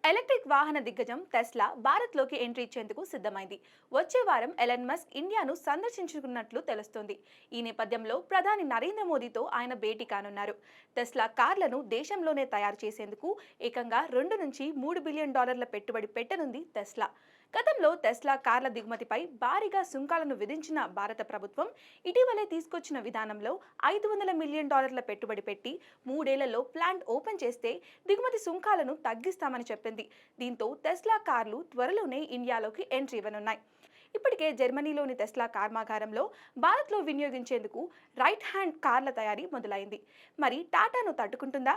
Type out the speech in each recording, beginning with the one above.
Electric వాహన దిగ్గజం Tesla భారత్లోకి entry ఇచ్చేందుకు సిద్ధమైంది. వచ్చే వారం ఎలన్ మస్క్ ఇండియాను సందర్శించుకున్నట్లు తెలుస్తోంది. ఈ నేపథ్యంలో ప్రధాని నరేంద్ర మోదీతో ఆయన భేటీ కానున్నారు. టెస్లా కార్లను దేశంలోనే తయారు చేసేందుకు ఏకంగా 2 నుంచి 3 బిలియన్ డాలర్ల పెట్టుబడి పెట్టనుంది టెస్లా. గతంలో టెస్లా కార్ల దిగుమతిపై భారీగా సుంకాలను విధించిన భారత ప్రభుత్వం ఇటీవలే తీసుకొచ్చిన విధానంలో $500 మిలియన్ పెట్టుబడి పెట్టి 3 ఏళ్లలో ప్లాంట్ ఓపెన్ చేస్తే దిగుమతి సుంకాలను తగ్గిస్తామని చెప్పింది. దీంతో టెస్లా కార్లు త్వరలోనే ఇండియాలోకి ఎంట్రీ ఇవ్వనున్నాయి. ఇప్పటికే జర్మనీలోని టెస్లా కర్మాగారంలో భారత్లో వినియోగించేందుకు రైట్ హ్యాండ్ కార్ల తయారీ మొదలైంది. మరి టాటాను తట్టుకుంటుందా?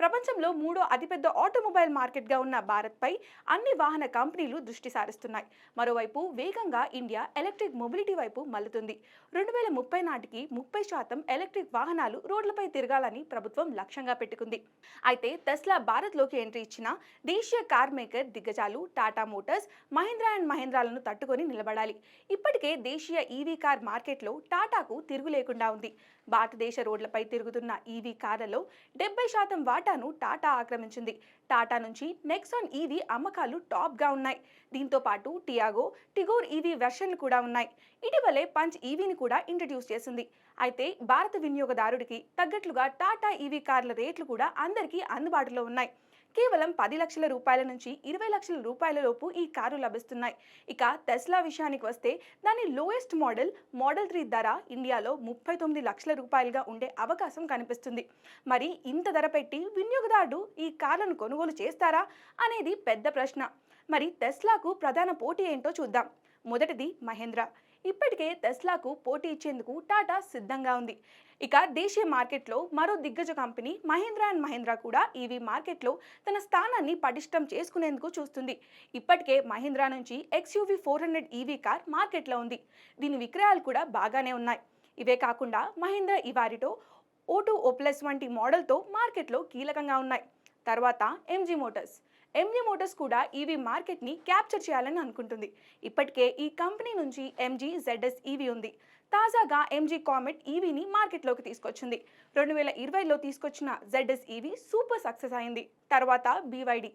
ప్రపంచంలో 3వ అతిపెద్ద ఆటోమొబైల్ మార్కెట్గా ఉన్న భారత్పై అన్ని వాహన కంపెనీలు దృష్టి సారిస్తున్నాయి. మరోవైపు వేగంగా ఇండియా ఎలక్ట్రిక్ మొబిలిటీ వైపు మళ్లుతుంది. 2030 నాటికి 30% ఎలక్ట్రిక్ వాహనాలు రోడ్లపై తిరగాలని ప్రభుత్వం లక్ష్యంగా పెట్టుకుంది. అయితే టెస్లా భారత్లోకి ఎంట్రీ ఇచ్చిన దేశీయ కార్ మేకర్ దిగ్గజాలు టాటా మోటార్స్, మహీంద్రా అండ్ మహీంద్రాలను తట్టుకొని నిలబడాలి. ఇప్పటికే దేశీయ ఈవీ కార్ మార్కెట్లో టాటాకు తిరుగు లేకుండా ఉంది. భారతదేశ రోడ్లపై తిరుగుతున్న ఈవీ కార్లలో 70% వాటాను టాటా ఆక్రమించింది. టాటా నుంచి నెక్సాన్ ఈవీ అమ్మకాలు టాప్గా ఉన్నాయి. దీంతో పాటు టిగోర్ ఈవీ వెర్షన్లు కూడా ఉన్నాయి. ఇటీవలే పంచ్ ఈవీని కూడా ఇంట్రడ్యూస్ చేసింది. అయితే భారత వినియోగదారుడికి తగ్గట్లుగా టాటా ఈవీ కార్ల రేట్లు కూడా అందరికీ అందుబాటులో ఉన్నాయి. కేవలం 10 లక్షల రూపాయల నుంచి 20 లక్షల రూపాయల లోపు ఈ కారు లభిస్తున్నాయి. ఇక టెస్లా విషయానికి వస్తే దాని లోయెస్ట్ మోడల్ 3 ధర ఇండియాలో 39 లక్షల రూపాయలుగా ఉండే అవకాశం కనిపిస్తుంది. మరి ఇంత ధర పెట్టి వినియోగదారుడు ఈ కార్లను కొనుగోలు చేస్తారా అనేది పెద్ద ప్రశ్న. మరి టెస్లాకు ప్రధాన పోటీ ఏంటో చూద్దాం. మొదటిది మహీంద్రా. ఇప్పటికే టెస్లాకు పోటీ ఇచ్చేందుకు టాటా సిద్ధంగా ఉంది. ఇక దేశీయ మార్కెట్లో మరో దిగ్గజ కంపెనీ మహీంద్రా అండ్ మహీంద్రా కూడా ఈవీ మార్కెట్లో తన స్థానాన్ని పటిష్టం చేసుకునేందుకు చూస్తుంది. ఇప్పటికే మహీంద్రా నుంచి XUV 400 ఈవీ కార్ మార్కెట్లో ఉంది. దీని విక్రయాలు కూడా బాగానే ఉన్నాయి. ఇవే కాకుండా మహీంద్రా ఇవారిటో, O2 O+ వంటి మోడల్తో మార్కెట్లో కీలకంగా ఉన్నాయి. తర్వాత ఎంజీ మోటార్స్ కూడా ఈవీ మార్కెట్ని క్యాప్చర్ చేయాలని అనుకుంటుంది. ఇప్పటికే ఈ కంపెనీ నుంచి MG ZS ఈవీ ఉంది. తాజాగా MG కామెట్ ఈవీని మార్కెట్లోకి తీసుకొచ్చింది. 2020లో తీసుకొచ్చిన ZS ఈవీ సూపర్ సక్సెస్ అయింది. తర్వాత BYD.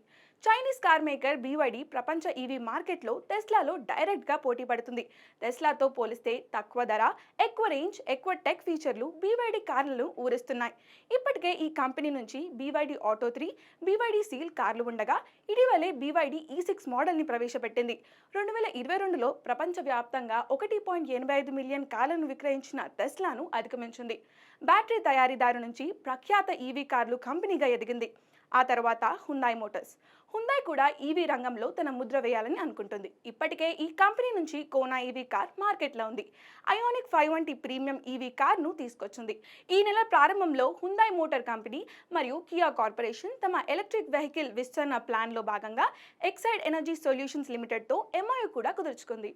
Chinese car maker BYD ప్రపంచ ఈవీ మార్కెట్లో టెస్లాలో డైరెక్ట్గా పోటీ పడుతుంది. టెస్లాతో పోలిస్తే తక్కువ ధర, ఎక్కువ రేంజ్, ఎక్కువ టెక్ ఫీచర్లు BYD కార్లను ఊరిస్తున్నాయి. ఇప్పటికే ఈ కంపెనీ నుంచి BYD ఆటో 3, BYD సీల్ కార్లు ఉండగా ఇటీవలే BYD E6 మోడల్ని ప్రవేశపెట్టింది. 2022లో ప్రపంచవ్యాప్తంగా 1.85 మిలియన్ కార్లను విక్రయించిన టెస్లాను అధిగమించింది. బ్యాటరీ తయారీదారు నుంచి ప్రఖ్యాత ఈవీ కార్లు కంపెనీగా ఎదిగింది. ఆ తర్వాత హుందాయ్ కూడా ఈవీ రంగంలో తన ముద్ర వేయాలని అనుకుంటుంది. ఇప్పటికే ఈ కంపెనీ నుంచి కోనా ఈవీ కార్ మార్కెట్లో ఉంది. ఐయానిక్ 5 వంటి ప్రీమియం ఈవీ కార్ను తీసుకొచ్చింది. ఈ నెల ప్రారంభంలో హుందాయ్ మోటార్ కంపెనీ మరియు కియా కార్పొరేషన్ తమ ఎలక్ట్రిక్ వెహికల్ విస్తరణ ప్లాన్లో భాగంగా ఎక్సైడ్ ఎనర్జీ సొల్యూషన్స్ లిమిటెడ్తో MOU కూడా కుదుర్చుకుంది.